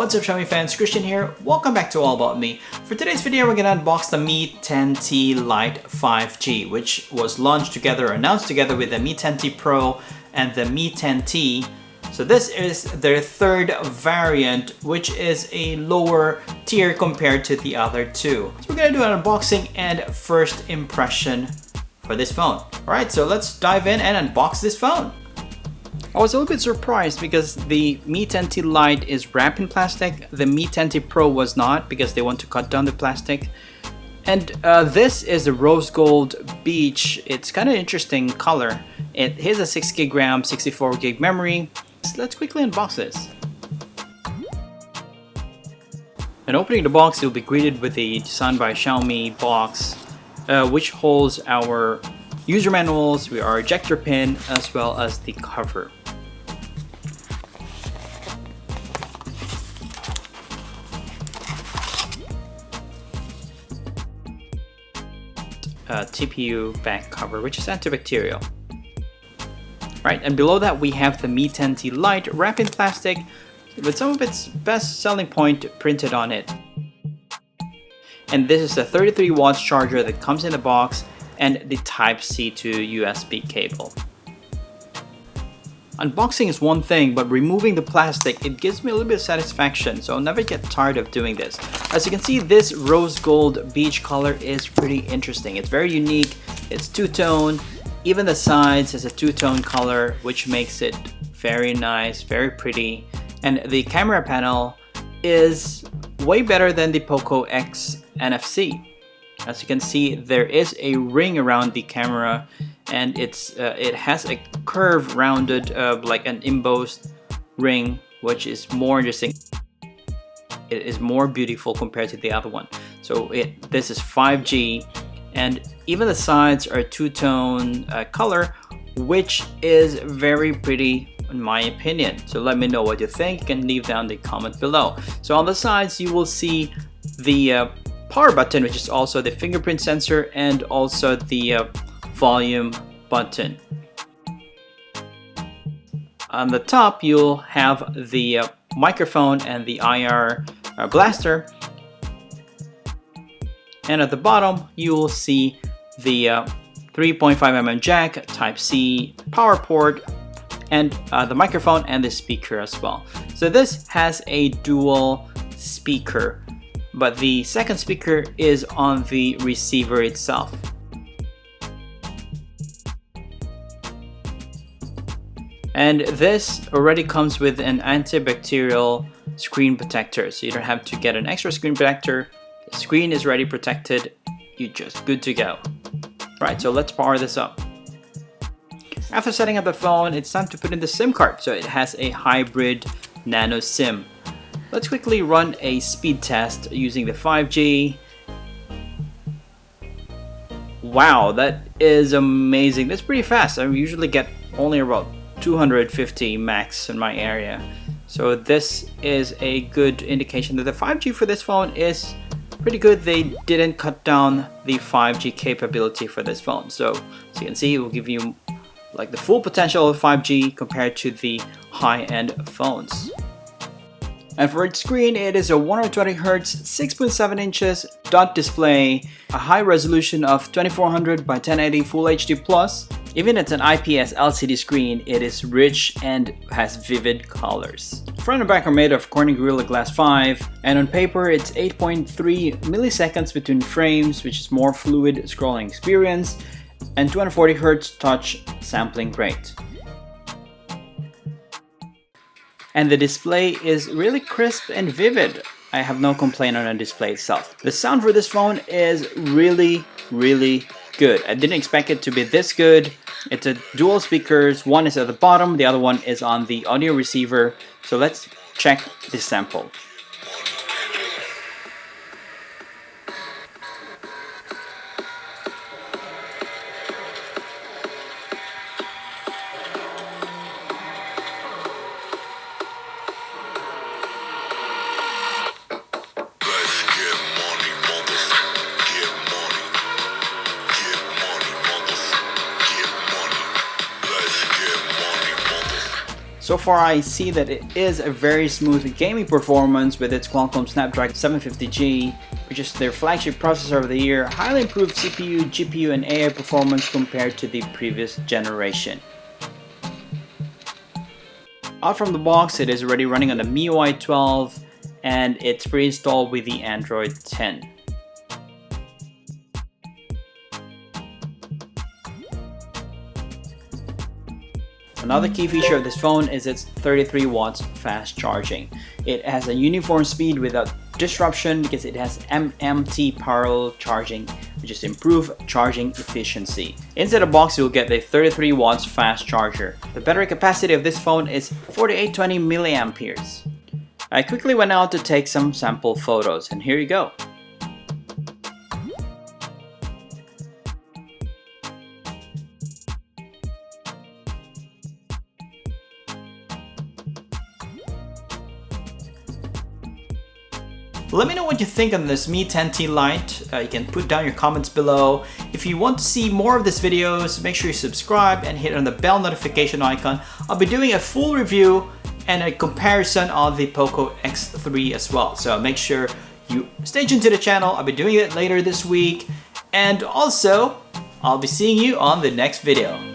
What's up Xiaomi fans, Christian here. Welcome back to All About Me. For today's video, we're gonna unbox the Mi 10T Lite 5G, which was launched together, announced together with the Mi 10T Pro and the Mi 10T. So this is their third variant, which is a lower tier compared to the other two. So we're gonna do an unboxing and first impression for this phone. Alright, so let's dive in and unbox this phone. I was a little bit surprised because the Mi 10T Lite is wrapped in plastic. The Mi 10T Pro was not because they want to cut down the plastic. And this is the rose gold beach. It's kind of interesting color. It is a 6GB RAM, 64GB memory. So let's quickly unbox this. And opening the box, you'll be greeted with a Designed by Xiaomi box, which holds our user manuals, our ejector pin, as well as the cover. TPU back cover, which is antibacterial. Right, and below that we have the Mi 10T Lite wrapped in plastic with some of its best selling point printed on it. And this is the 33 watts charger that comes in the box and the Type-C to USB cable. Unboxing is one thing, but removing the plastic, it gives me a little bit of satisfaction, so I'll never get tired of doing this. As you can see, this rose gold beach color is pretty interesting. It's very unique, it's two-tone, even the sides has a two-tone color, which makes it very nice, very pretty. And the camera panel is way better than the Poco X NFC. As you can see, there is a ring around the camera, and it has a curve rounded like an embossed ring, which is more interesting. It is more beautiful compared to the other one. So this is 5G, and even the sides are two-tone color, which is very pretty in my opinion. So let me know what you think. You can leave down the comment below. So on the sides you will see the power button, which is also the fingerprint sensor, and also the volume button. On the top you'll have the microphone and the IR blaster, and at the bottom you will see the 3.5mm jack, Type-C power port, and the microphone and the speaker as well. So this has a dual speaker, but the second speaker is on the receiver itself. And this already comes with an antibacterial screen protector, so you don't have to get an extra screen protector. The screen is already protected, you're just good to go. Right, so let's power this up. After setting up the phone, it's time to put in the SIM card. So it has a hybrid nano SIM. Let's quickly run a speed test using the 5G. Wow, that is amazing. That's pretty fast. I usually get only about 250 max in my area. So this is a good indication that the 5G for this phone is pretty good. They didn't cut down the 5G capability for this phone. So as you can see, it will give you like the full potential of 5G compared to the high-end phones. And for its screen, it is a 120Hz, 6.7 inches dot display, a high resolution of 2400 by 1080 Full HD Plus. Even at an IPS LCD screen, it is rich and has vivid colors. Front and back are made of Corning Gorilla Glass 5, and on paper it's 8.3 milliseconds between frames, which is more fluid scrolling experience, and 240Hz touch sampling rate. And the display is really crisp and vivid. I have no complaint on the display itself. The sound for this phone is really good. I didn't expect it to be this good. It's a dual speakers. One is at the bottom, the other one is on the audio receiver. So let's check this sample. So far I see that it is a very smooth gaming performance with its Qualcomm Snapdragon 750G, which is their flagship processor of the year, highly improved CPU, GPU and AI performance compared to the previous generation. Out from the box, it is already running on the MIUI 12 and it's pre-installed with the Android 10. Another key feature of this phone is its 33 watts fast charging. It has a uniform speed without disruption because it has MMT parallel charging, which is improved charging efficiency. Inside the box, you'll get the 33 watts fast charger. The battery capacity of this phone is 4820 milliamperes. I quickly went out to take some sample photos, and here you go. Let me know what you think on this Mi 10T Lite. You can put down your comments below. If you want to see more of these videos, make sure you subscribe and hit on the bell notification icon. I'll be doing a full review and a comparison of the Poco X3 as well. So make sure you stay tuned to the channel. I'll be doing it later this week. And also, I'll be seeing you on the next video.